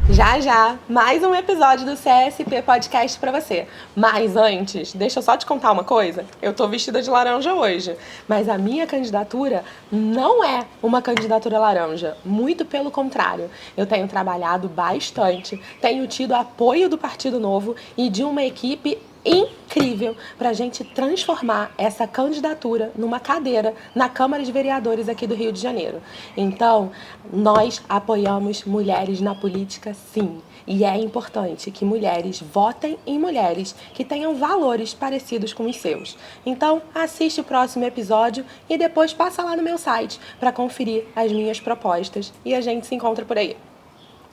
Já, já, mais um episódio do CSP Podcast pra você. Mas antes, deixa eu só te contar uma coisa. Eu tô vestida de laranja hoje, mas a minha candidatura não é uma candidatura laranja. Muito pelo contrário. Eu tenho trabalhado bastante, tenho tido apoio do Partido Novo e de uma equipe incrível para a gente transformar essa candidatura numa cadeira na Câmara de Vereadores aqui do Rio de Janeiro. Então, nós apoiamos mulheres na política, sim. E é importante que mulheres votem em mulheres que tenham valores parecidos com os seus. Então, assiste o próximo episódio e depois passa lá no meu site para conferir as minhas propostas. E a gente se encontra por aí.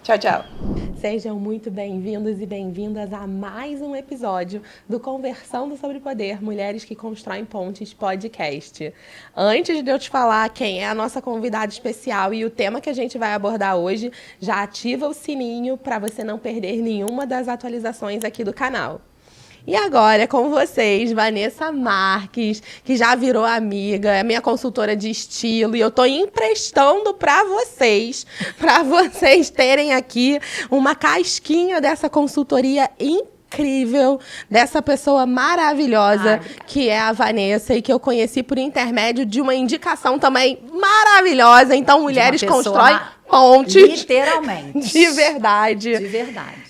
Tchau, tchau. Sejam muito bem-vindos e bem-vindas a mais um episódio do Conversando sobre Poder, Mulheres que Constroem Pontes podcast. Antes de eu te falar quem é a nossa convidada especial e o tema que a gente vai abordar hoje, já ativa o sininho para você não perder nenhuma das atualizações aqui do canal. E agora, com vocês, Vanessa Marques, que já virou amiga, é minha consultora de estilo, e eu tô emprestando para vocês terem aqui uma casquinha dessa consultoria incrível, dessa pessoa maravilhosa, que é a Vanessa, e que eu conheci por intermédio de uma indicação também maravilhosa. Então, mulheres constroem pontes. Literalmente. De verdade. De verdade.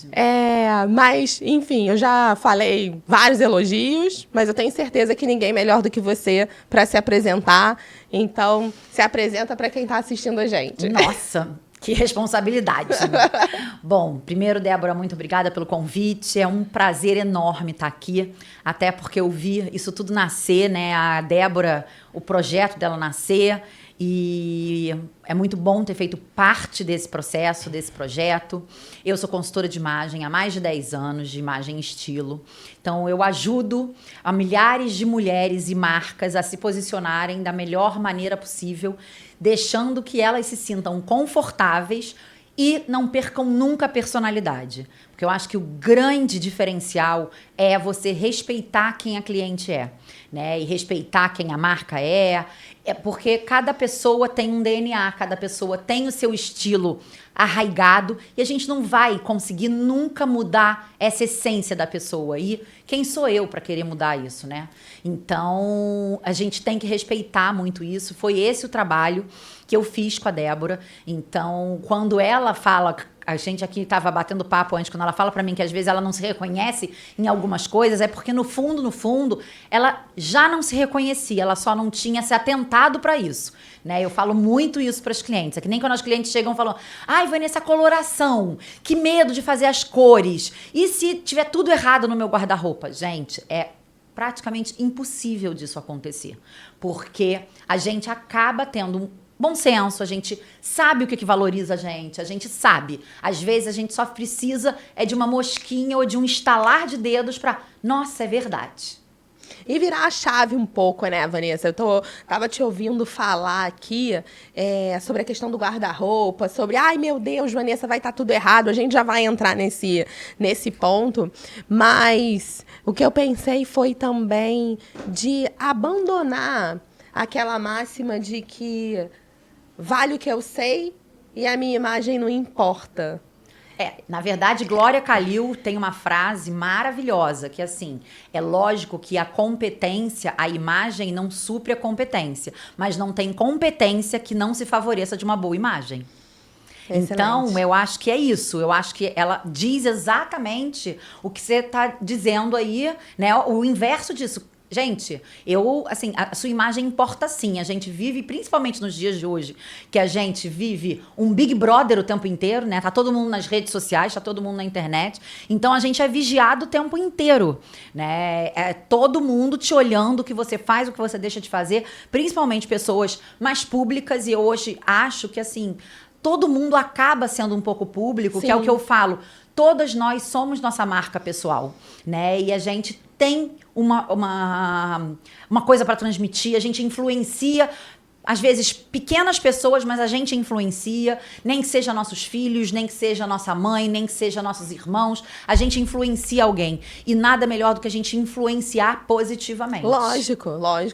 Mas, enfim, eu já falei vários elogios, mas eu tenho certeza que ninguém melhor do que você para se apresentar. Então, se apresenta para quem está assistindo a gente. Nossa, que responsabilidade. Bom, primeiro, Débora, muito obrigada pelo convite. É um prazer enorme estar aqui, até porque eu vi isso tudo nascer, né? A Débora, o projeto dela nascer. E é muito bom ter feito parte desse processo, desse projeto. Eu sou consultora de imagem há mais de 10 anos, de imagem e estilo. Então, eu ajudo a milhares de mulheres e marcas a se posicionarem da melhor maneira possível, deixando que elas se sintam confortáveis e não percam nunca a personalidade. Porque eu acho que o grande diferencial é você respeitar quem a cliente é, né? E respeitar quem a marca é. É porque cada pessoa tem um DNA, cada pessoa tem o seu estilo arraigado e a gente não vai conseguir nunca mudar essa essência da pessoa. E quem sou eu para querer mudar isso, né? Então, a gente tem que respeitar muito isso. Foi esse o trabalho que eu fiz com a Débora. Então, quando ela fala... A gente aqui estava batendo papo antes, quando ela fala para mim que às vezes ela não se reconhece em algumas coisas, é porque no fundo, ela já não se reconhecia, ela só não tinha se atentado para isso, né? Eu falo muito isso para as clientes, é que nem quando as clientes chegam e falam: ai, Vanessa, coloração, que medo de fazer as cores, e se tiver tudo errado no meu guarda-roupa? Gente, é praticamente impossível disso acontecer, porque a gente acaba tendo bom senso, a gente sabe o que valoriza a gente sabe. Às vezes a gente só precisa de uma mosquinha ou de um estalar de dedos para, nossa, é verdade. E virar a chave um pouco, né, Vanessa? Tava te ouvindo falar aqui sobre a questão do guarda-roupa, sobre, ai, meu Deus, Vanessa, vai estar tudo errado. A gente já vai entrar nesse ponto. Mas o que eu pensei foi também de abandonar aquela máxima de que vale o que eu sei e a minha imagem não importa. Na verdade, Glória Calil tem uma frase maravilhosa, que assim, é lógico que a competência, a imagem não supre a competência, mas não tem competência que não se favoreça de uma boa imagem. Excelente. Então, eu acho que é isso. Eu acho que ela diz exatamente o que você está dizendo aí, né? O inverso disso. Gente, a sua imagem importa sim. A gente vive, principalmente nos dias de hoje, que a gente vive um Big Brother o tempo inteiro, né? Tá todo mundo nas redes sociais, tá todo mundo na internet. Então, a gente é vigiado o tempo inteiro, né? É todo mundo te olhando o que você faz, o que você deixa de fazer, principalmente pessoas mais públicas. E eu hoje acho que, assim, todo mundo acaba sendo um pouco público, Sim. que é o que eu falo. Todas nós somos nossa marca pessoal, né? E a gente tem uma coisa para transmitir, a gente influencia às vezes, pequenas pessoas, mas a gente influencia, nem que seja nossos filhos, nem que seja nossa mãe, nem que seja nossos irmãos, a gente influencia alguém. E nada melhor do que a gente influenciar positivamente. Lógico,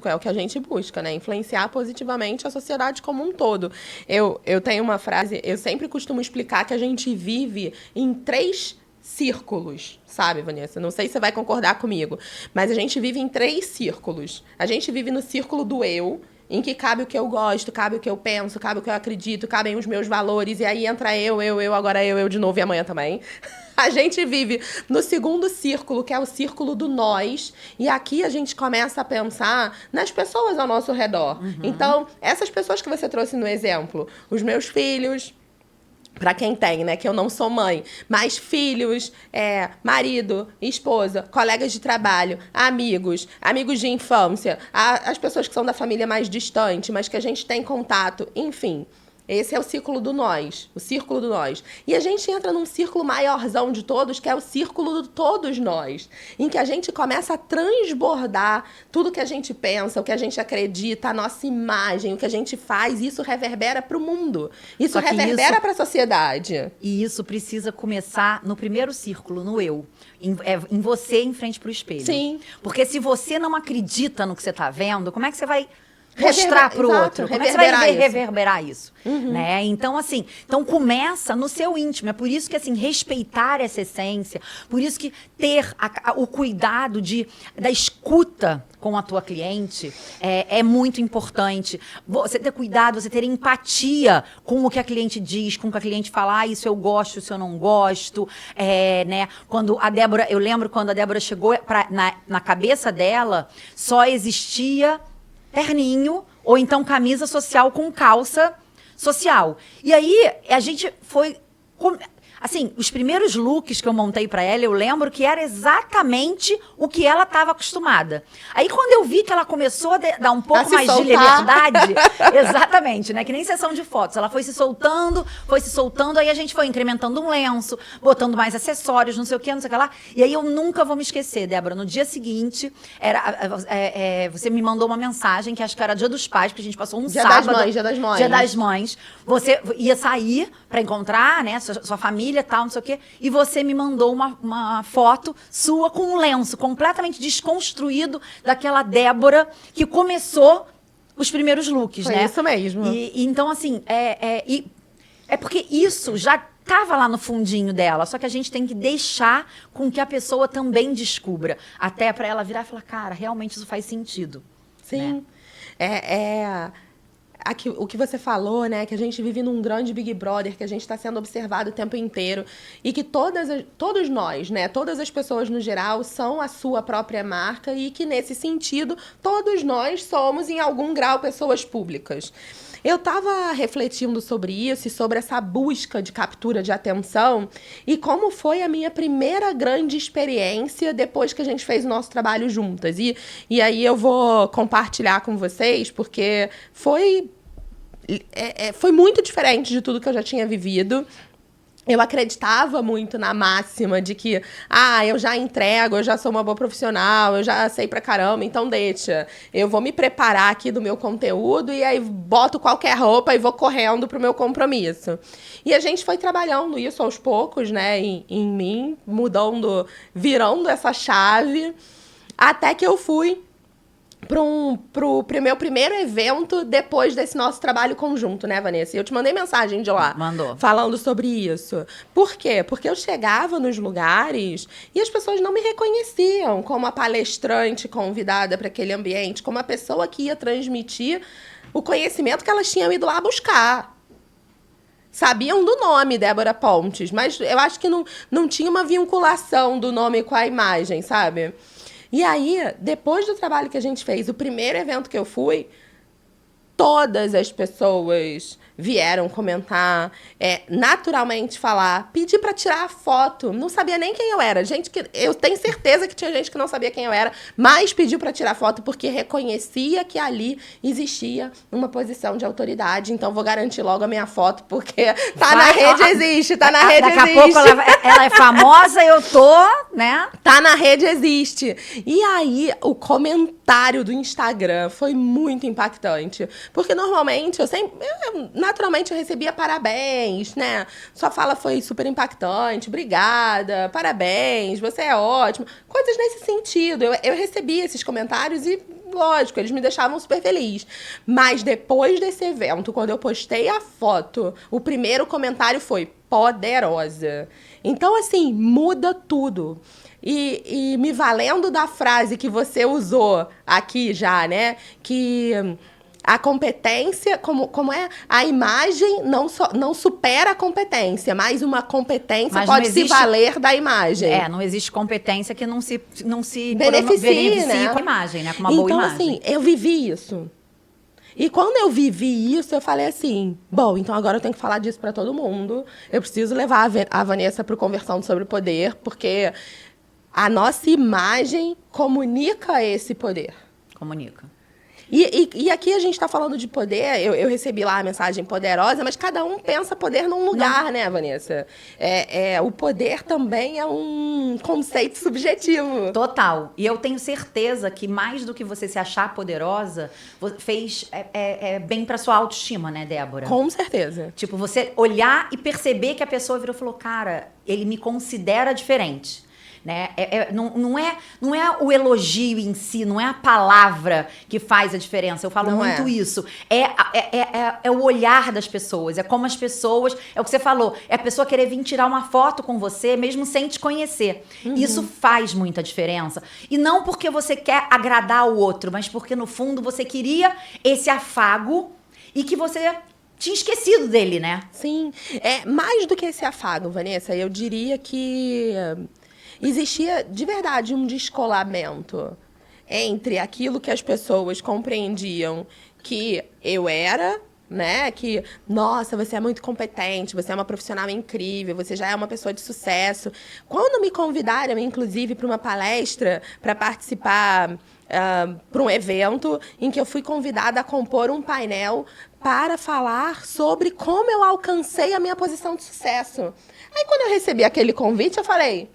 é o que a gente busca, né? Influenciar positivamente a sociedade como um todo. Eu tenho uma frase, eu sempre costumo explicar que a gente vive em 3 círculos, sabe, Vanessa? Não sei se você vai concordar comigo, mas a gente vive em 3 círculos. A gente vive no círculo do eu, em que cabe o que eu gosto, cabe o que eu penso, cabe o que eu acredito, cabem os meus valores, e aí entra agora eu de novo e amanhã também. A gente vive no segundo círculo, que é o círculo do nós, e aqui a gente começa a pensar nas pessoas ao nosso redor. Então, essas pessoas que você trouxe no exemplo, os meus filhos, pra quem tem, né, que eu não sou mãe, mas filhos, marido, esposa, colegas de trabalho, amigos de infância, as pessoas que são da família mais distante, mas que a gente tem contato, enfim. Esse é o círculo do nós, o círculo do nós. E a gente entra num círculo maiorzão de todos, que é o círculo de todos nós, em que a gente começa a transbordar tudo que a gente pensa, o que a gente acredita, a nossa imagem, o que a gente faz, e isso reverbera para o mundo. Isso reverbera para a sociedade. E isso precisa começar no primeiro círculo, no eu. Em você, em frente para o espelho. Sim. Porque se você não acredita no que você está vendo, como é que você vai mostrar para o outro? Como é que você vai reverberar isso? Né? Então, assim, começa no seu íntimo. É por isso que, assim, respeitar essa essência, por isso que ter o cuidado da escuta com a tua cliente é muito importante. Você ter cuidado, você ter empatia com o que a cliente diz, com o que a cliente fala, isso eu gosto, isso eu não gosto. Né? Quando a Débora, eu lembro quando a Débora chegou na cabeça dela, só existia terninho ou então camisa social com calça social. E aí a gente foi... Assim, os primeiros looks que eu montei pra ela, eu lembro que era exatamente o que ela estava acostumada. Aí, quando eu vi que ela começou a dar um pouco mais de liberdade... Exatamente, né? Que nem sessão de fotos. Ela foi se soltando, aí a gente foi incrementando um lenço, botando mais acessórios, não sei o que lá. E aí, eu nunca vou me esquecer, Débora. No dia seguinte, você me mandou uma mensagem, que acho que era Dia dos Pais, porque a gente passou um sábado... Dia das Mães. Dia das Mães. Você ia sair pra encontrar, né, sua família, tal, não sei o quê, e você me mandou uma foto sua com um lenço completamente desconstruído daquela Débora que começou os primeiros looks, Foi né? Isso mesmo. E então, assim, é porque isso já estava lá no fundinho dela, só que a gente tem que deixar com que a pessoa também descubra, até para ela virar e falar, cara, realmente isso faz sentido. Sim. Né? O que você falou, né? Que a gente vive num grande Big Brother, que a gente está sendo observado o tempo inteiro e que todos nós, né? Todas as pessoas no geral são a sua própria marca e que nesse sentido todos nós somos em algum grau pessoas públicas. Eu estava refletindo sobre isso e sobre essa busca de captura de atenção e como foi a minha primeira grande experiência depois que a gente fez o nosso trabalho juntas. E aí eu vou compartilhar com vocês, porque foi muito diferente de tudo que eu já tinha vivido. Eu acreditava muito na máxima de que, eu já entrego, eu já sou uma boa profissional, eu já sei pra caramba, então deixa. Eu vou me preparar aqui do meu conteúdo e aí boto qualquer roupa e vou correndo pro meu compromisso. E a gente foi trabalhando isso aos poucos, né, em mim, virando essa chave, até que eu fui pro meu primeiro evento depois desse nosso trabalho conjunto, né, Vanessa? E eu te mandei mensagem de lá. Mandou. Falando sobre isso. Por quê? Porque eu chegava nos lugares e as pessoas não me reconheciam como a palestrante convidada para aquele ambiente, como a pessoa que ia transmitir o conhecimento que elas tinham ido lá buscar. Sabiam do nome Débora Pontes, mas eu acho que não tinha uma vinculação do nome com a imagem, sabe? E aí, depois do trabalho que a gente fez, o primeiro evento que eu fui, todas as pessoas vieram comentar, naturalmente falar, pedir pra tirar a foto. Não sabia nem quem eu era. Gente que eu tenho certeza que tinha gente que não sabia quem eu era, mas pediu pra tirar foto porque reconhecia que ali existia uma posição de autoridade. Então vou garantir logo a minha foto, porque tá na rede existe, tá na rede existe. Daqui a pouco ela é famosa, eu tô, né? Tá na rede existe. E aí, o comentário do Instagram foi muito impactante. Porque normalmente, naturalmente eu recebia parabéns, né? Sua fala foi super impactante, obrigada, parabéns, você é ótima. Coisas nesse sentido. Eu recebi esses comentários e, lógico, eles me deixavam super feliz. Mas depois desse evento, quando eu postei a foto, o primeiro comentário foi poderosa. Então, assim, muda tudo. E me valendo da frase que você usou aqui já, né? Que a competência, como é? A imagem não supera a competência, mas uma competência Mas pode se valer da imagem. Não existe competência que não se beneficie, né? com a imagem, né? Com uma boa imagem. Então, assim, eu vivi isso. E quando eu vivi isso, eu falei assim, bom, então agora eu tenho que falar disso para todo mundo. Eu preciso levar a Vanessa para o Conversando sobre o Poder, porque a nossa imagem comunica esse poder. Comunica. E aqui a gente está falando de poder, eu recebi lá a mensagem poderosa, mas cada um pensa poder num lugar, né, Vanessa? O poder também é um conceito subjetivo. Total. E eu tenho certeza que mais do que você se achar poderosa, fez bem pra sua autoestima, né, Débora? Com certeza. Tipo, você olhar e perceber que a pessoa virou e falou, cara, ele me considera diferente. Né? Não é o elogio em si, não é a palavra que faz a diferença. Eu falo muito isso. É o olhar das pessoas, é como as pessoas. É o que você falou, é a pessoa querer vir tirar uma foto com você, mesmo sem te conhecer. Isso faz muita diferença. E não porque você quer agradar o outro, mas porque no fundo você queria esse afago e que você tinha esquecido dele, né? Sim. Mais do que esse afago, Vanessa, eu diria que existia, de verdade, um descolamento entre aquilo que as pessoas compreendiam que eu era, né? Que, nossa, você é muito competente, você é uma profissional incrível, você já é uma pessoa de sucesso. Quando me convidaram, inclusive, para uma palestra, para participar para um evento em que eu fui convidada a compor um painel para falar sobre como eu alcancei a minha posição de sucesso. Aí, quando eu recebi aquele convite, eu falei,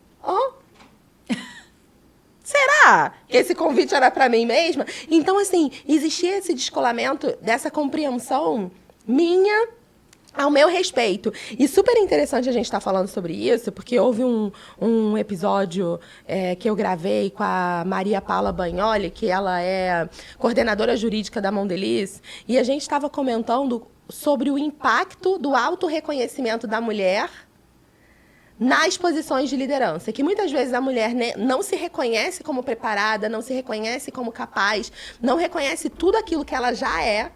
será que esse convite era para mim mesma? Então, assim, existia esse descolamento dessa compreensão minha ao meu respeito. E super interessante a gente estar falando sobre isso, porque houve um episódio que eu gravei com a Maria Paula Bagnoli, que ela é coordenadora jurídica da Mondelez, e a gente estava comentando sobre o impacto do autorreconhecimento da mulher nas posições de liderança, que muitas vezes a mulher não se reconhece como preparada, não se reconhece como capaz, não reconhece tudo aquilo que ela já é,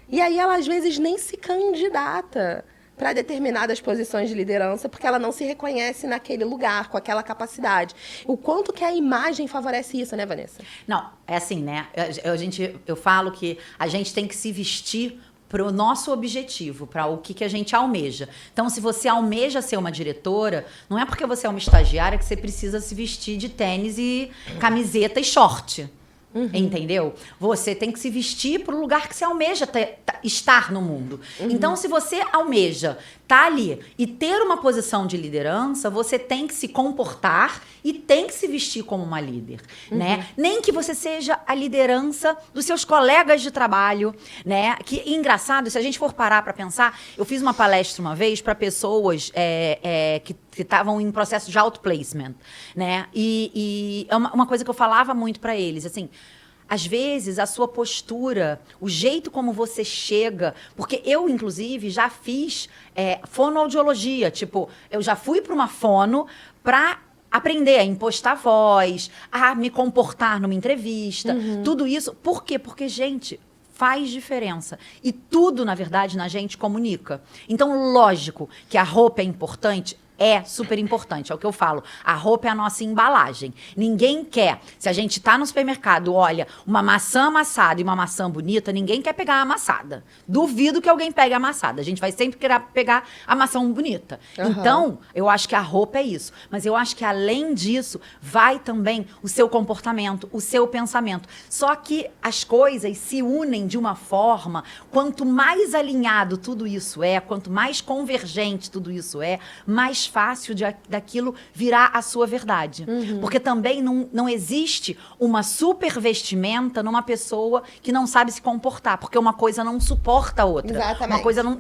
e aí ela às vezes nem se candidata para determinadas posições de liderança, porque ela não se reconhece naquele lugar, com aquela capacidade. O quanto que a imagem favorece isso, né, Vanessa? Não, é assim, né? Eu falo que a gente tem que se vestir para o nosso objetivo, para o que a gente almeja. Então, se você almeja ser uma diretora, não é porque você é uma estagiária que você precisa se vestir de tênis e camiseta e short. Entendeu? Você tem que se vestir para o lugar que você almeja estar no mundo. Então, se você almeja estar ali e ter uma posição de liderança, você tem que se comportar e tem que se vestir como uma líder, né? Nem que você seja a liderança dos seus colegas de trabalho, né? Que engraçado, se a gente for parar para pensar, eu fiz uma palestra uma vez para pessoas que estavam em processo de outplacement, né? E é uma coisa que eu falava muito para eles, assim, às vezes, a sua postura, o jeito como você chega... Porque eu, inclusive, já fiz fonoaudiologia. Tipo, eu já fui para uma fono para aprender a impostar voz, a me comportar numa entrevista. Tudo isso. Por quê? Porque, gente, faz diferença. E tudo, na verdade, na gente comunica. Então, lógico que a roupa é importante. é super importante, é o que eu falo. A roupa é a nossa embalagem. Ninguém quer, se a gente tá no supermercado, olha, uma maçã amassada e uma maçã bonita, ninguém quer pegar a amassada. Duvido que alguém pegue a amassada. A gente vai sempre querer pegar a maçã bonita. Então, eu acho que a roupa é isso. Mas eu acho que além disso, vai também o seu comportamento, o seu pensamento. Só que as coisas se unem de uma forma, quanto mais alinhado tudo isso é, quanto mais convergente tudo isso é, mais fácil daquilo virar a sua verdade. Porque também não existe uma super vestimenta numa pessoa que não sabe se comportar, porque uma coisa não suporta a outra. Exatamente. Uma coisa não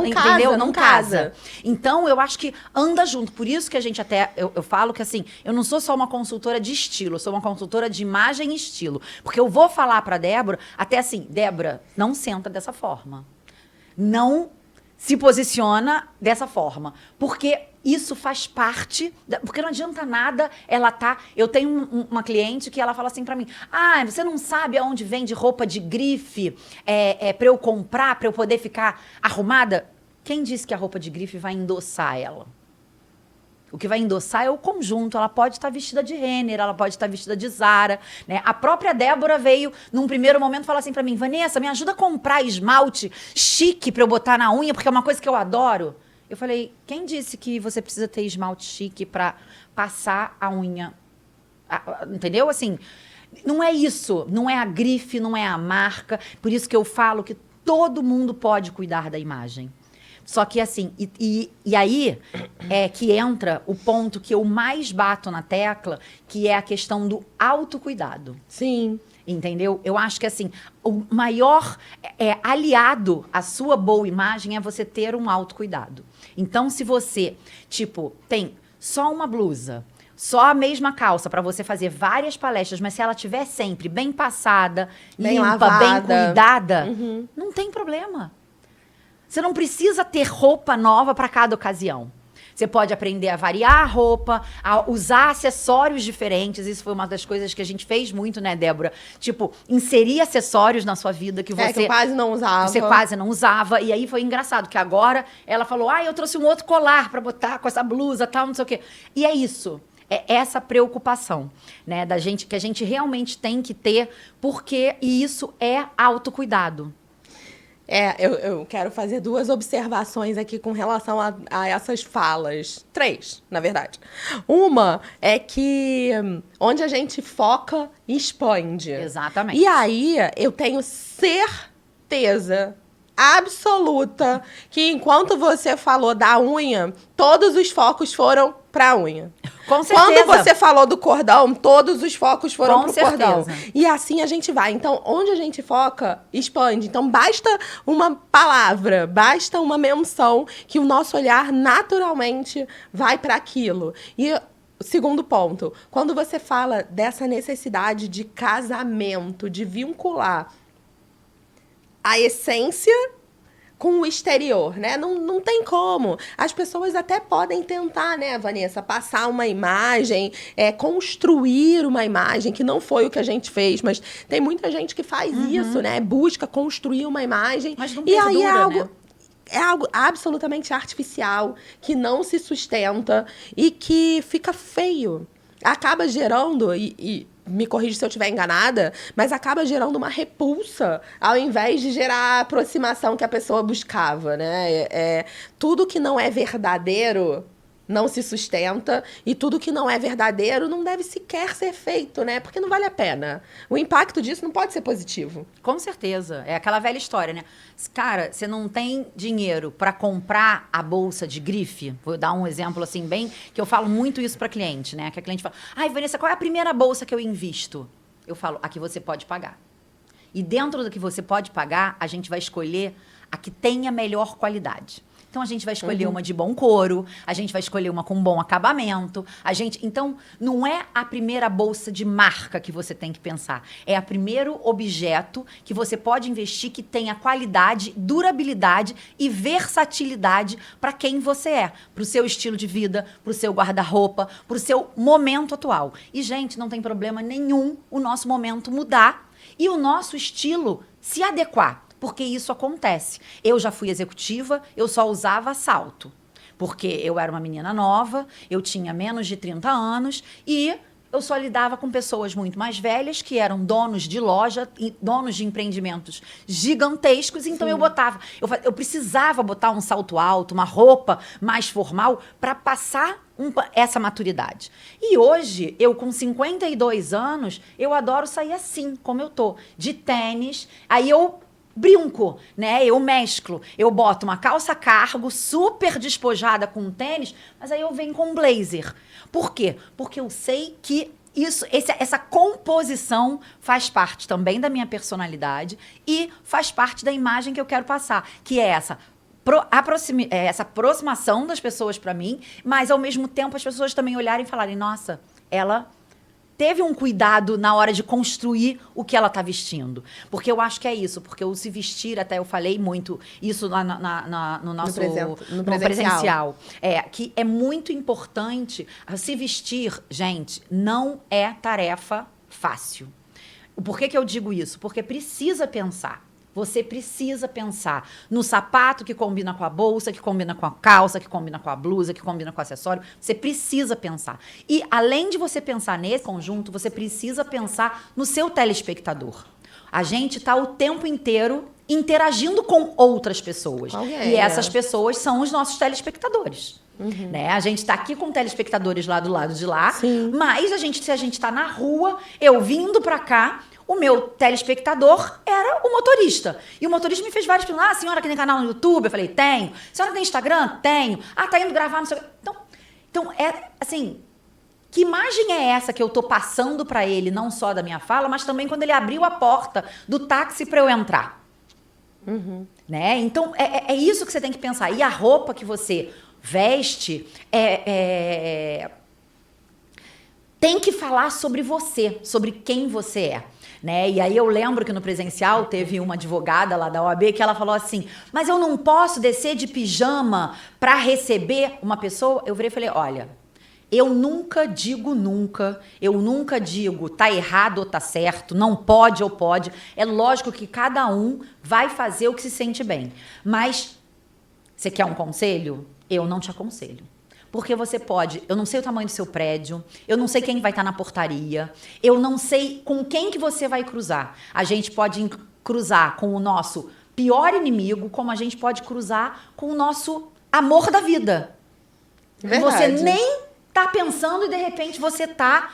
casa, entendeu? não Não casa. Então, eu acho que anda junto. Por isso que a gente até, eu falo que assim, eu não sou só uma consultora de estilo, eu sou uma consultora de imagem e estilo. Porque eu vou falar pra Débora, até assim, Débora, não senta dessa forma. Não se posiciona dessa forma. Porque isso faz parte... Porque não adianta nada ela tá... Eu tenho uma cliente que ela fala assim pra mim, você não sabe aonde vende roupa de grife pra eu comprar, pra eu poder ficar arrumada? Quem disse que a roupa de grife vai endossar ela? O que vai endossar é o conjunto. Ela pode estar vestida de Renner, ela pode estar vestida de Zara, né? A própria Débora veio, num primeiro momento, falar assim pra mim, Vanessa, me ajuda a comprar esmalte chique pra eu botar na unha, porque é uma coisa que eu adoro. Eu falei, quem disse que você precisa ter esmalte chique pra passar a unha? Entendeu? Assim, não é isso. Não é a grife, não é a marca. Por isso que eu falo que todo mundo pode cuidar da imagem. Só que assim, e aí é que entra o ponto que eu mais bato na tecla, que é a questão do autocuidado. Sim. Entendeu? Eu acho que assim, o maior aliado à sua boa imagem é você ter um autocuidado. Então, se você, tipo, tem só uma blusa, só a mesma calça para você fazer várias palestras, mas se ela estiver sempre bem passada, bem limpa, lavada, bem cuidada, não tem problema. Você não precisa ter roupa nova para cada ocasião. Você pode aprender a variar a roupa, a usar acessórios diferentes. Isso foi uma das coisas que a gente fez muito, né, Débora? Tipo, inserir acessórios na sua vida que você... que eu quase não usava. Você quase não usava. E aí foi engraçado, que agora ela falou, eu trouxe um outro colar para botar com essa blusa, tal, não sei o quê. E é isso. É essa preocupação, né, da gente, que a gente realmente tem que ter, porque isso é autocuidado. Eu quero fazer 2 observações aqui com relação a essas falas. 3, na verdade. Uma é que onde a gente foca, expande. Exatamente. E aí, eu tenho certeza absoluta que enquanto você falou da unha, todos os focos foram pra unha. Com certeza. Quando você falou do cordão, todos os focos foram pro cordão. E assim a gente vai. Então, onde a gente foca, expande. Então, basta uma palavra, basta uma menção que o nosso olhar naturalmente vai para aquilo. E segundo ponto, quando você fala dessa necessidade de casamento, de vincular a essência com o exterior, né? Não tem como. As pessoas até podem tentar, né, Vanessa, passar uma imagem, construir uma imagem, que não foi o que a gente fez, mas tem muita gente que faz isso, né? Busca construir uma imagem. Mas não e aí perdura, né? É algo absolutamente artificial, que não se sustenta e que fica feio. Acaba gerando, e me corrija se eu estiver enganada, mas acaba gerando uma repulsa ao invés de gerar a aproximação que a pessoa buscava, né? Tudo que não é verdadeiro não se sustenta, e tudo que não é verdadeiro não deve sequer ser feito, né? Porque não vale a pena. O impacto disso não pode ser positivo. Com certeza. É aquela velha história, né? Cara, você não tem dinheiro para comprar a bolsa de grife? Vou dar um exemplo assim bem, que eu falo muito isso para cliente, né? Que a cliente fala, Vanessa, qual é a primeira bolsa que eu invisto? Eu falo, a que você pode pagar. E dentro do que você pode pagar, a gente vai escolher a que tenha melhor qualidade. Então, a gente vai escolher uma de bom couro, a gente vai escolher uma com bom acabamento. Então, não é a primeira bolsa de marca que você tem que pensar. É o primeiro objeto que você pode investir que tenha qualidade, durabilidade e versatilidade para quem você é. Para o seu estilo de vida, para o seu guarda-roupa, para o seu momento atual. E, gente, não tem problema nenhum o nosso momento mudar e o nosso estilo se adequar. Porque isso acontece. Eu já fui executiva, eu só usava salto. Porque eu era uma menina nova, eu tinha menos de 30 anos e eu só lidava com pessoas muito mais velhas, que eram donos de loja, e donos de empreendimentos gigantescos. Então eu precisava botar um salto alto, uma roupa mais formal para passar essa maturidade. E hoje, eu com 52 anos, eu adoro sair assim, como eu tô, de tênis. Aí eu brinco, né? Eu mesclo. Eu boto uma calça cargo super despojada com um tênis, mas aí eu venho com um blazer. Por quê? Porque eu sei que essa composição faz parte também da minha personalidade e faz parte da imagem que eu quero passar, que é essa aproximação das pessoas para mim, mas ao mesmo tempo as pessoas também olharem e falarem, nossa, ela teve um cuidado na hora de construir o que ela está vestindo. Porque eu acho que é isso, porque o se vestir, até eu falei muito isso no nosso no presencial. Que é muito importante. Se vestir, gente, não é tarefa fácil. Por que eu digo isso? Porque precisa pensar. Você precisa pensar no sapato que combina com a bolsa, que combina com a calça, que combina com a blusa, que combina com o acessório. Você precisa pensar. E, além de você pensar nesse conjunto, você precisa pensar no seu telespectador. A gente está o tempo inteiro interagindo com outras pessoas. E essas pessoas são os nossos telespectadores. Né? A gente está aqui com telespectadores lá do lado de lá, mas se a gente está na rua, eu vindo para cá, o meu telespectador era o motorista. E o motorista me fez várias perguntas. Ah, a senhora que tem canal no YouTube? Eu falei, tenho. A senhora tem Instagram? Tenho. Ah, tá indo gravar, não sei o quê. Então, é assim, que imagem é essa que eu tô passando para ele, não só da minha fala, mas também quando ele abriu a porta do táxi para eu entrar? Né? Então, é isso que você tem que pensar. E a roupa que você veste tem que falar sobre você, sobre quem você é. Né? E aí eu lembro que no presencial teve uma advogada lá da OAB que ela falou assim, mas eu não posso descer de pijama para receber uma pessoa? Eu virei e falei, olha, eu nunca digo tá errado ou tá certo, não pode ou pode. É lógico que cada um vai fazer o que se sente bem. Mas você quer um conselho? Eu não te aconselho. Porque você pode, eu não sei o tamanho do seu prédio, eu não sei quem vai estar na portaria, eu não sei com quem que você vai cruzar. A gente pode cruzar com o nosso pior inimigo, como a gente pode cruzar com o nosso amor da vida. Verdade. Você nem tá pensando e de repente você tá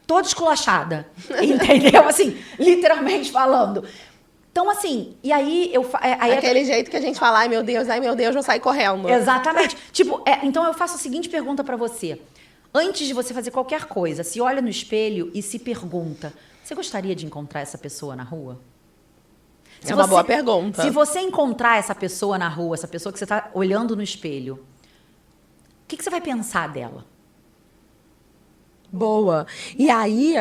toda esculachada. Entendeu? Assim, literalmente falando. Então, assim, e aí eu... Aquele jeito que a gente fala, ai meu Deus, vou sair correndo. Exatamente. Tipo, então eu faço a seguinte pergunta pra você. Antes de você fazer qualquer coisa, se olha no espelho e se pergunta, você gostaria de encontrar essa pessoa na rua? É uma boa pergunta. Se você encontrar essa pessoa na rua, essa pessoa que você tá olhando no espelho, o que você vai pensar dela? Boa. E aí,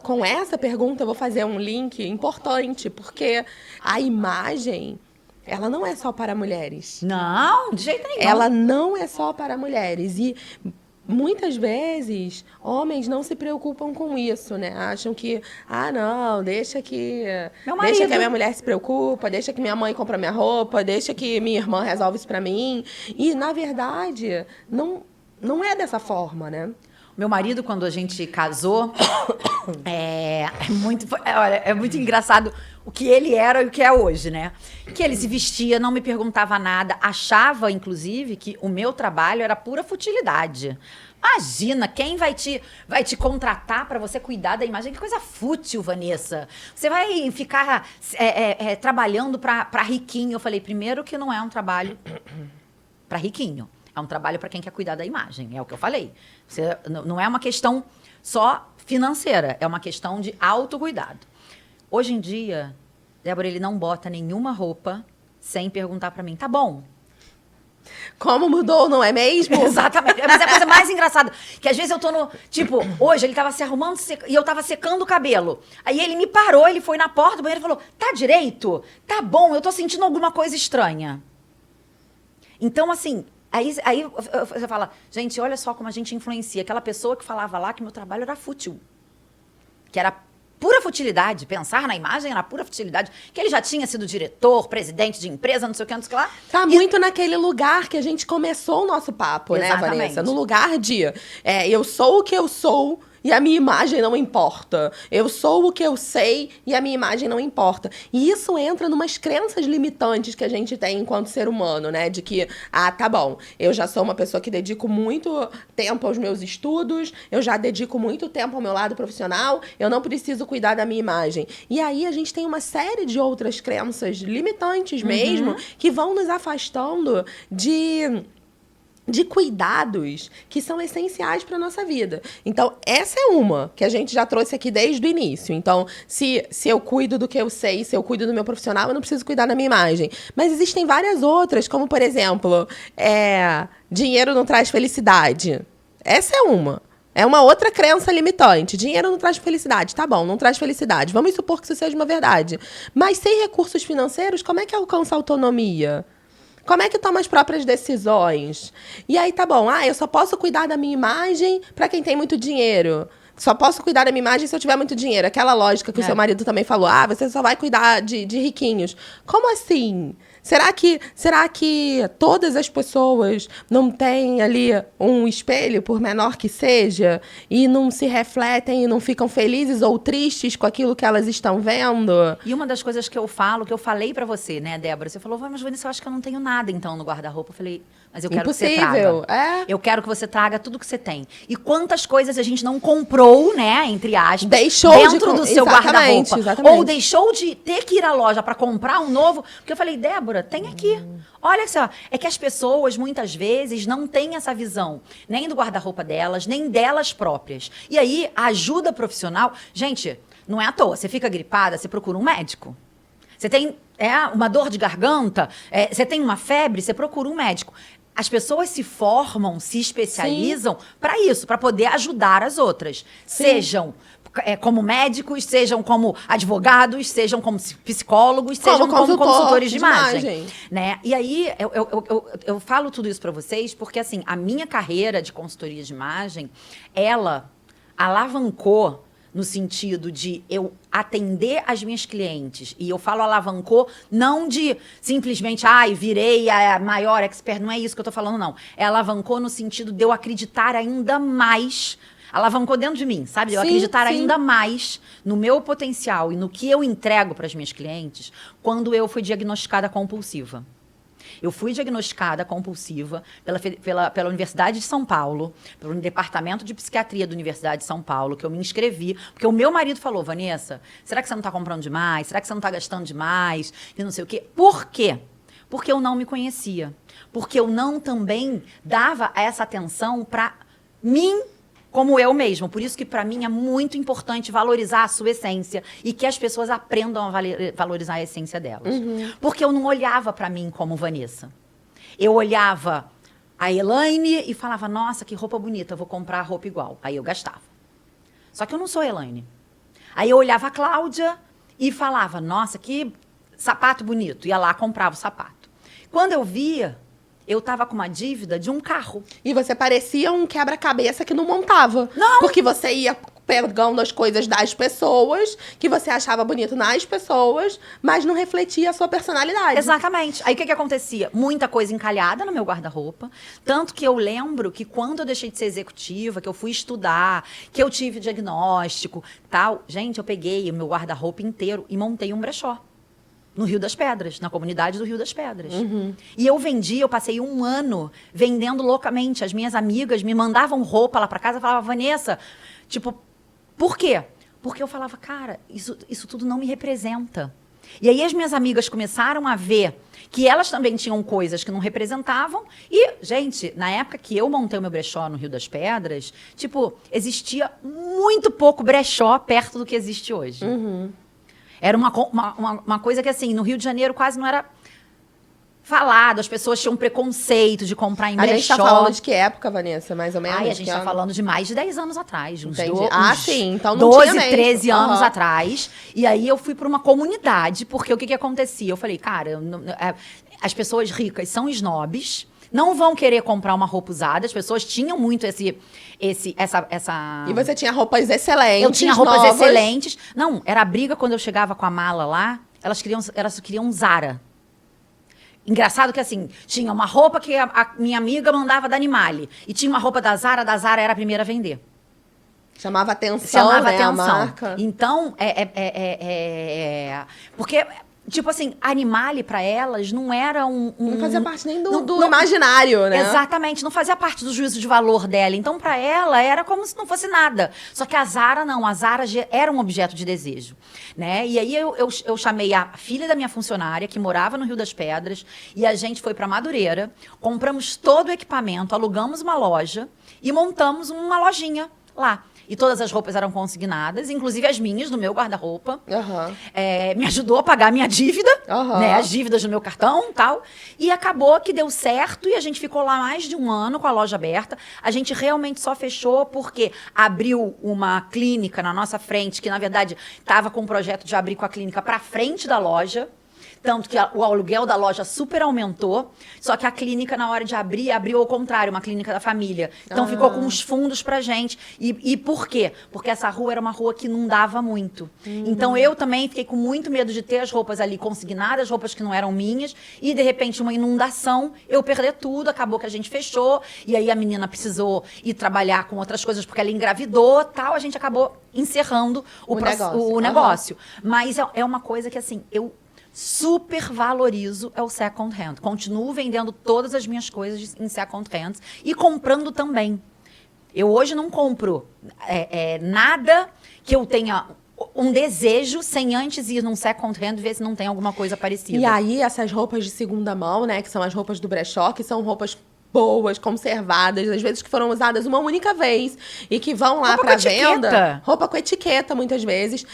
com essa pergunta eu vou fazer um link importante, porque a imagem, ela não é só para mulheres. Não, de jeito nenhum. Ela não é só para mulheres. E muitas vezes, homens não se preocupam com isso, né? Acham que, não, deixa que a minha mulher se preocupa, deixa que minha mãe compra minha roupa, deixa que minha irmã resolve isso pra mim. E, na verdade, não é dessa forma, né? Meu marido, quando a gente casou, é muito engraçado o que ele era e o que é hoje, né? Que ele se vestia, não me perguntava nada, achava, inclusive, que o meu trabalho era pura futilidade. Imagina, quem vai te contratar para você cuidar da imagem? Que coisa fútil, Vanessa. Você vai ficar trabalhando para riquinho. Eu falei, primeiro que não é um trabalho para riquinho. É um trabalho para quem quer cuidar da imagem, é o que eu falei. Não é uma questão só financeira, é uma questão de autocuidado. Hoje em dia, Débora, ele não bota nenhuma roupa sem perguntar para mim, tá bom? Como mudou, não é mesmo? Exatamente. Mas é a coisa mais engraçada. Que às vezes eu tô no... Tipo, hoje ele tava se arrumando e eu tava secando o cabelo. Aí ele me parou, ele foi na porta do banheiro e falou, tá direito? Tá bom, eu tô sentindo alguma coisa estranha. Então, assim... Aí você fala, gente, olha só como a gente influencia. Aquela pessoa que falava lá que meu trabalho era fútil. Que era pura futilidade. Pensar na imagem era pura futilidade. Que ele já tinha sido diretor, presidente de empresa, não sei o que, não sei o que lá. Tá muito naquele lugar que a gente começou o nosso papo, Exatamente. né, Vanessa? No lugar de eu sou o que eu sou e a minha imagem não importa. Eu sou o que eu sei e a minha imagem não importa. E isso entra numas crenças limitantes que a gente tem enquanto ser humano, né? De que, tá bom, eu já sou uma pessoa que dedico muito tempo aos meus estudos, eu já dedico muito tempo ao meu lado profissional, eu não preciso cuidar da minha imagem. E aí a gente tem uma série de outras crenças limitantes mesmo, que vão nos afastando de cuidados que são essenciais para nossa vida. Então, essa é uma que a gente já trouxe aqui desde o início. Então, se eu cuido do que eu sei, se eu cuido do meu profissional, eu não preciso cuidar da minha imagem. Mas existem várias outras, como, por exemplo, dinheiro não traz felicidade. Essa é uma. É uma outra crença limitante. Dinheiro não traz felicidade. Tá bom, não traz felicidade. Vamos supor que isso seja uma verdade. Mas sem recursos financeiros, como é que alcança a autonomia? Como é que toma as próprias decisões? E aí, tá bom, eu só posso cuidar da minha imagem para quem tem muito dinheiro. Só posso cuidar da minha imagem se eu tiver muito dinheiro. Aquela lógica que o seu marido também falou. Você só vai cuidar de riquinhos. Como assim? Será que todas as pessoas não têm ali um espelho, por menor que seja, e não se refletem e não ficam felizes ou tristes com aquilo que elas estão vendo? E uma das coisas que eu falei pra você, né, Débora? Você falou, mas Vanessa, eu acho que eu não tenho nada, então, no guarda-roupa. Eu falei, mas eu quero que você traga. Eu quero que você traga tudo que você tem. E quantas coisas a gente não comprou, né, entre aspas, dentro do seu guarda-roupa. Ou deixou de ter que ir à loja pra comprar um novo. Porque eu falei, Débora, tem aqui. Olha só, é que as pessoas, muitas vezes, não têm essa visão, nem do guarda-roupa delas, nem delas próprias. E aí, a ajuda profissional... Gente, não é à toa. Você fica gripada, você procura um médico. Você tem uma dor de garganta, você tem uma febre, você procura um médico. As pessoas se formam, se especializam para isso, para poder ajudar as outras. Sim. Sejam como médicos, sejam como advogados, sejam como psicólogos, sejam como consultores de imagem. Né? E aí, eu falo tudo isso para vocês porque, assim, a minha carreira de consultoria de imagem, ela alavancou no sentido de eu atender as minhas clientes. E eu falo alavancou, não de simplesmente, virei a maior expert, não é isso que eu tô falando, não. É alavancou no sentido de eu acreditar ainda mais, alavancou dentro de mim, sabe? Eu acreditar ainda mais no meu potencial e no que eu entrego para as minhas clientes quando eu fui diagnosticada compulsiva. Eu fui diagnosticada compulsiva pela Universidade de São Paulo, pelo Departamento de Psiquiatria da Universidade de São Paulo, que eu me inscrevi, porque o meu marido falou, Vanessa, será que você não está comprando demais? Será que você não está gastando demais? E não sei o quê. Por quê? Porque eu não me conhecia. Porque eu não também dava essa atenção para mim como eu mesmo. Por isso que, para mim, é muito importante valorizar a sua essência e que as pessoas aprendam a valorizar a essência delas. Porque eu não olhava para mim como Vanessa. Eu olhava a Elaine e falava, nossa, que roupa bonita, vou comprar roupa igual. Aí eu gastava. Só que eu não sou Elaine. Aí eu olhava a Cláudia e falava, nossa, que sapato bonito. Ia lá, comprava o sapato. Quando eu via... eu estava com uma dívida de um carro. E você parecia um quebra-cabeça que não montava. Não. Porque você ia pegando as coisas das pessoas, que você achava bonito nas pessoas, mas não refletia a sua personalidade. Exatamente. Aí o que acontecia? Muita coisa encalhada no meu guarda-roupa. Tanto que eu lembro que quando eu deixei de ser executiva, que eu fui estudar, que eu tive diagnóstico, tal. Gente, eu peguei o meu guarda-roupa inteiro e montei um brechó. No Rio das Pedras, na comunidade do Rio das Pedras. E eu passei 1 ano vendendo loucamente. As minhas amigas me mandavam roupa lá pra casa, falavam, Vanessa, tipo, por quê? Porque eu falava, cara, isso tudo não me representa. E aí as minhas amigas começaram a ver que elas também tinham coisas que não representavam. E, gente, na época que eu montei o meu brechó no Rio das Pedras, tipo, existia muito pouco brechó perto do que existe hoje. Era uma coisa que, assim, no Rio de Janeiro quase não era falado. As pessoas tinham preconceito de comprar em brechó. A gente tá falando de que época, Vanessa, mais ou menos? A gente tá falando de mais de 10 anos atrás. Uns sim, então não 12, tinha 13 anos atrás. E aí eu fui para uma comunidade, porque o que acontecia? Eu falei, cara, as pessoas ricas são snobs, não vão querer comprar uma roupa usada. As pessoas tinham muito essa... E você tinha roupas excelentes, Eu tinha roupas novas. excelentes. Não, era a briga quando eu chegava com a mala lá. Elas queriam um Zara. Engraçado que, assim, tinha uma roupa que a minha amiga mandava da Animale. E tinha uma roupa da Zara era a primeira a vender. Chamava atenção, Chamava né, atenção. a marca. Então, porque, tipo assim, Animale pra elas não era Não fazia parte nem do imaginário, né? Exatamente, não fazia parte do juízo de valor dela. Então, pra ela, era como se não fosse nada. Só que a Zara, não. A Zara era um objeto de desejo, né? E aí, eu chamei a filha da minha funcionária, que morava no Rio das Pedras, e a gente foi pra Madureira, compramos todo o equipamento, alugamos uma loja e montamos uma lojinha lá. E todas as roupas eram consignadas, inclusive as minhas, do meu guarda-roupa. Uhum. Me ajudou a pagar a minha dívida, Uhum. né? As dívidas do meu cartão e tal. E acabou que deu certo e a gente ficou lá mais de um ano com a loja aberta. A gente realmente só fechou porque abriu uma clínica na nossa frente, que na verdade estava com o projeto de abrir com a clínica para frente da loja. Tanto que o aluguel da loja super aumentou, só que a clínica, na hora de abrir, abriu ao contrário, uma clínica da família. Então, ficou com os fundos pra gente. E por quê? Porque essa rua era uma rua que não dava muito. Então, eu também fiquei com muito medo de ter as roupas ali consignadas, roupas que não eram minhas, e, de repente, uma inundação, eu perder tudo, acabou que a gente fechou, e aí a menina precisou ir trabalhar com outras coisas, porque ela engravidou, tal, a gente acabou encerrando o negócio. Mas é uma coisa que, assim, eu super valorizo o second hand. Continuo vendendo todas as minhas coisas em second hand e comprando também. Eu hoje não compro nada que eu tenha um desejo sem antes ir num second hand ver se não tem alguma coisa parecida. E aí, essas roupas de segunda mão, né, que são as roupas do brechó, que são roupas boas, conservadas, às vezes que foram usadas uma única vez e que vão lá para venda. Roupa com etiqueta, muitas vezes.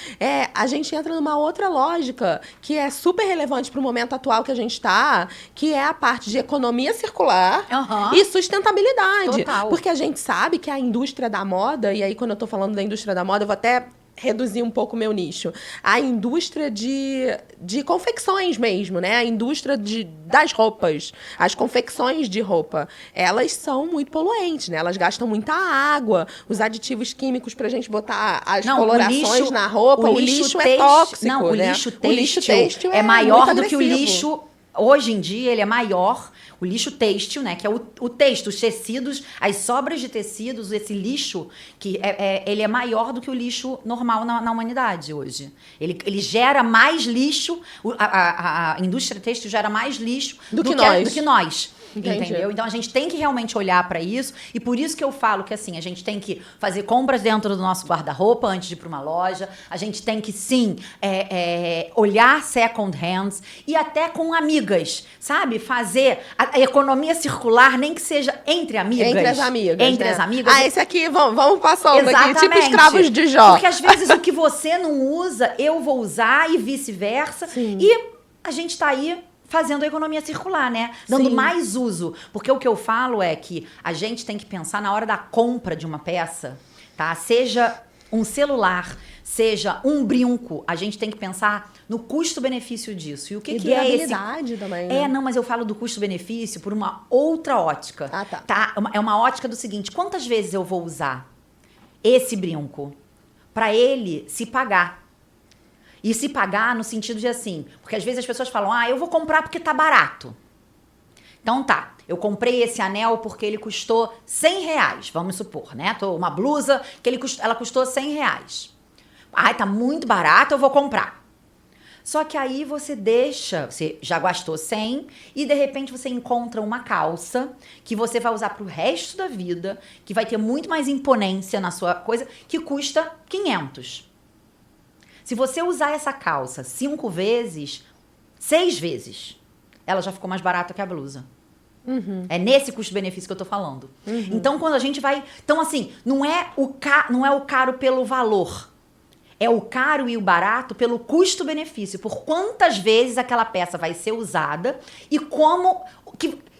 A gente entra numa outra lógica que é super relevante para o momento atual que a gente está, que é a parte de economia circular e sustentabilidade. Total. Porque a gente sabe que a indústria da moda, e aí quando eu tô falando da indústria da moda, eu vou até reduzir um pouco o meu nicho. A indústria de confecções mesmo, né? A indústria das roupas. As confecções de roupa. Elas são muito poluentes, né? Elas gastam muita água. Os aditivos químicos pra gente botar as colorações na roupa. O lixo é tóxico, Não, o né? lixo têxtil é maior muito do que o agressivo. lixo... Hoje em dia, ele é maior, o lixo têxtil, né? Que é o têxtil, os tecidos, as sobras de tecidos, esse lixo, que ele é maior do que o lixo normal na humanidade hoje. Ele gera mais lixo, a indústria têxtil gera mais lixo do que nós. Entendi. Entendeu? Então, a gente tem que realmente olhar para isso. E por isso que eu falo que, assim, a gente tem que fazer compras dentro do nosso guarda-roupa antes de ir para uma loja. A gente tem que, sim, olhar second hands. E até com amigas, sabe? Fazer a economia circular, nem que seja entre amigas. Entre as amigas, Entre né? as amigas. Esse aqui, vamos passando Exatamente. aqui, tipo escravos de Jó. Porque, às vezes, o que você não usa, eu vou usar e vice-versa. Sim. E a gente tá aí fazendo a economia circular, né? Dando mais uso. Porque o que eu falo é que a gente tem que pensar na hora da compra de uma peça, tá? Seja um celular, seja um brinco, a gente tem que pensar no custo-benefício disso. E o que é esse? Durabilidade também, né? Não, mas eu falo do custo-benefício por uma outra ótica. Ah, tá. É uma ótica do seguinte, quantas vezes eu vou usar esse brinco para ele se pagar? E se pagar no sentido de assim, porque às vezes as pessoas falam, eu vou comprar porque tá barato. Então tá, eu comprei esse anel porque ele custou R$100, vamos supor, né? Uma blusa que ela custou R$100. Tá muito barato, eu vou comprar. Só que aí você já gastou 100 e de repente você encontra uma calça que você vai usar pro resto da vida, que vai ter muito mais imponência na sua coisa, que custa 500. Se você usar essa calça 5 vezes, 6 vezes, ela já ficou mais barata que a blusa. É nesse custo-benefício que eu tô falando. Então, quando a gente vai... Então, assim, não é o caro pelo valor. É o caro e o barato pelo custo-benefício. Por quantas vezes aquela peça vai ser usada e como...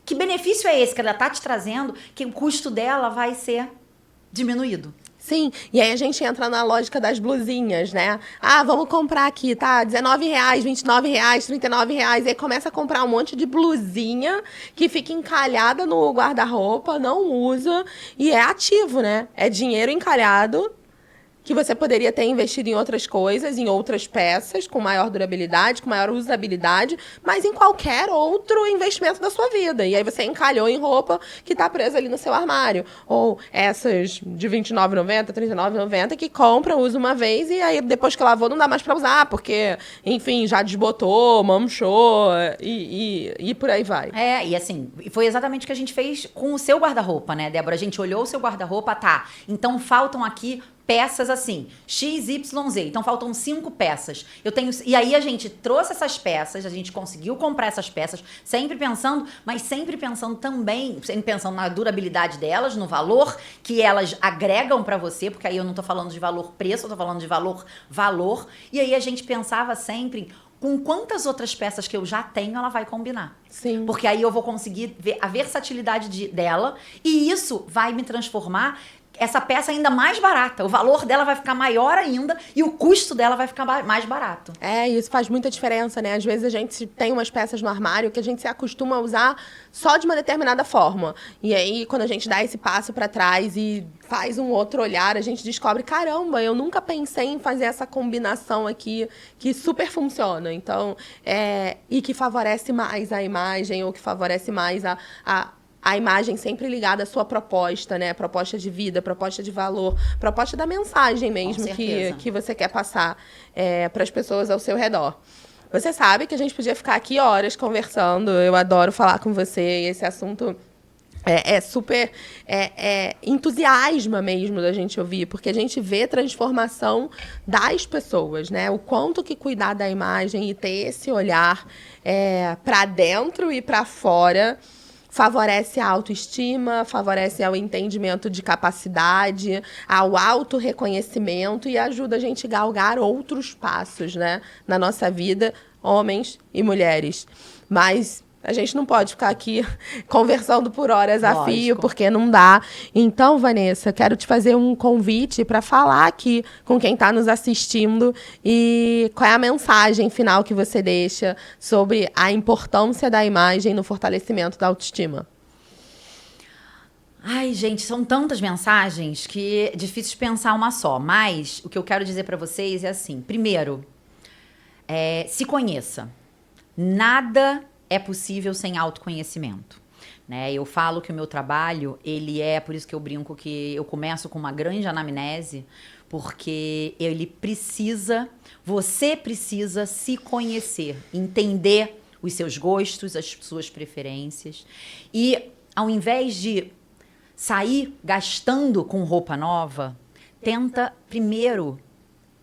Que benefício é esse que ela tá te trazendo que o custo dela vai ser diminuído. Sim, e aí a gente entra na lógica das blusinhas, né? Ah, vamos comprar aqui, tá? R$19, R$29, R$39. E aí começa a comprar um monte de blusinha que fica encalhada no guarda-roupa, não usa e é ativo, né? É dinheiro encalhado que você poderia ter investido em outras coisas, em outras peças, com maior durabilidade, com maior usabilidade, mas em qualquer outro investimento da sua vida. E aí você encalhou em roupa que está presa ali no seu armário. Ou essas de R$29,90, R$39,90 que compra, usa uma vez e aí depois que lavou não dá mais para usar, porque, enfim, já desbotou, manchou e por aí vai. E assim, foi exatamente o que a gente fez com o seu guarda-roupa, né, Débora? A gente olhou o seu guarda-roupa, tá, então faltam aqui peças assim, XYZ. Então faltam 5 peças. E aí a gente trouxe essas peças, a gente conseguiu comprar essas peças, sempre pensando, mas sempre pensando também, sempre pensando na durabilidade delas, no valor que elas agregam pra você, porque aí eu não tô falando de valor preço, eu tô falando de valor. E aí a gente pensava sempre com quantas outras peças que eu já tenho ela vai combinar. Sim. Porque aí eu vou conseguir ver a versatilidade dela e isso vai me transformar essa peça ainda mais barata. O valor dela vai ficar maior ainda e o custo dela vai ficar mais barato. Isso faz muita diferença, né? Às vezes a gente tem umas peças no armário que a gente se acostuma a usar só de uma determinada forma. E aí, quando a gente dá esse passo para trás e faz um outro olhar, a gente descobre, caramba, eu nunca pensei em fazer essa combinação aqui que super funciona. Então, e que favorece mais a imagem ou que favorece mais a imagem sempre ligada à sua proposta, né? Proposta de vida, proposta de valor, proposta da mensagem mesmo que você quer passar para as pessoas ao seu redor. Você sabe que a gente podia ficar aqui horas conversando, eu adoro falar com você, e esse assunto super entusiasma mesmo da gente ouvir, porque a gente vê transformação das pessoas, né? O quanto que cuidar da imagem e ter esse olhar para dentro e para fora favorece a autoestima, favorece ao entendimento de capacidade, ao autorreconhecimento e ajuda a gente a galgar outros passos, né, na nossa vida, homens e mulheres. Mas a gente não pode ficar aqui conversando por horas a fio, porque não dá. Então, Vanessa, quero te fazer um convite para falar aqui com quem está nos assistindo e qual é a mensagem final que você deixa sobre a importância da imagem no fortalecimento da autoestima. Ai, gente, são tantas mensagens que é difícil pensar uma só. Mas o que eu quero dizer para vocês é assim. Primeiro, se conheça. Nada é possível sem autoconhecimento, né? Eu falo que o meu trabalho, por isso que eu brinco que eu começo com uma grande anamnese, porque você precisa se conhecer, entender os seus gostos, as suas preferências e ao invés de sair gastando com roupa nova, tenta primeiro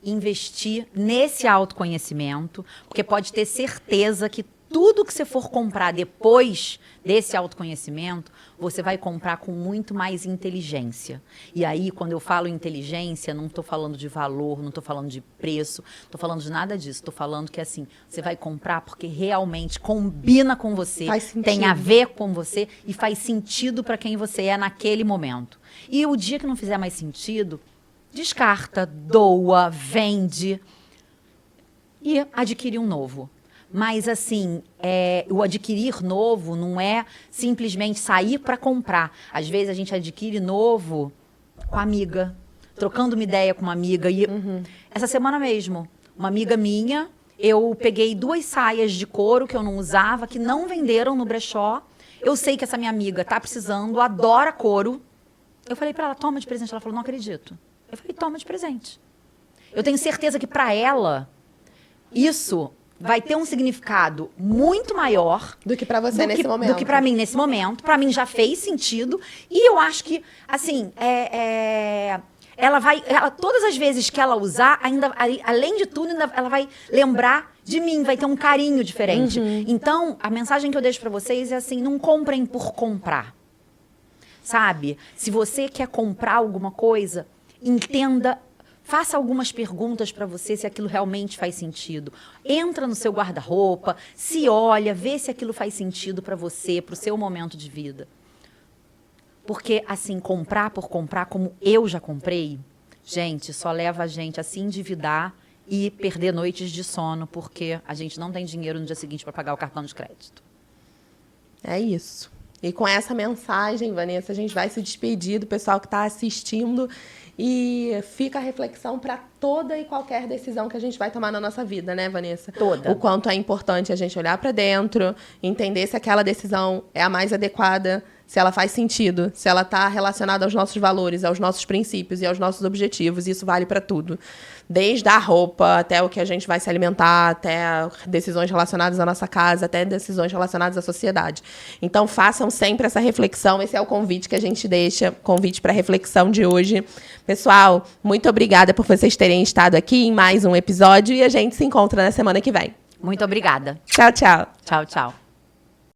investir nesse autoconhecimento, porque pode ter certeza que tudo que você for comprar depois desse autoconhecimento, você vai comprar com muito mais inteligência. E aí, quando eu falo inteligência, não estou falando de valor, não estou falando de preço, estou falando de nada disso. Estou falando que, assim, você vai comprar porque realmente combina com você, tem a ver com você e faz sentido para quem você é naquele momento. E o dia que não fizer mais sentido, descarta, doa, vende e adquire um novo. Mas, assim, o adquirir novo não é simplesmente sair para comprar. Às vezes, a gente adquire novo com a amiga, trocando uma ideia com uma amiga. E essa semana mesmo, uma amiga minha, eu peguei 2 saias de couro que eu não usava, que não venderam no brechó. Eu sei que essa minha amiga tá precisando, adora couro. Eu falei para ela, toma de presente. Ela falou, não acredito. Eu falei, toma de presente. Eu tenho certeza que para ela, isso vai ter um significado muito maior do que para você nesse momento. Do que para mim nesse momento. Para mim já fez sentido. E eu acho que, assim, todas as vezes que ela usar, ainda, além de tudo, ela vai lembrar de mim, vai ter um carinho diferente. Então, a mensagem que eu deixo para vocês é assim, não comprem por comprar. Sabe? Se você quer comprar alguma coisa, entenda. Faça algumas perguntas para você se aquilo realmente faz sentido. Entra no seu guarda-roupa, se olha, vê se aquilo faz sentido para você, para o seu momento de vida. Porque, assim, comprar por comprar, como eu já comprei, gente, só leva a gente a se endividar e perder noites de sono, porque a gente não tem dinheiro no dia seguinte para pagar o cartão de crédito. É isso. E com essa mensagem, Vanessa, a gente vai se despedir do pessoal que está assistindo e fica a reflexão para toda e qualquer decisão que a gente vai tomar na nossa vida, né, Vanessa? Toda. O quanto é importante a gente olhar para dentro, entender se aquela decisão é a mais adequada, se ela faz sentido, se ela está relacionada aos nossos valores, aos nossos princípios e aos nossos objetivos. Isso vale para tudo. Desde a roupa, até o que a gente vai se alimentar, até decisões relacionadas à nossa casa, até decisões relacionadas à sociedade. Então, façam sempre essa reflexão. Esse é o convite que a gente deixa, convite para reflexão de hoje. Pessoal, muito obrigada por vocês terem estado aqui em mais um episódio e a gente se encontra na semana que vem. Muito obrigada. Tchau, tchau. Tchau, tchau.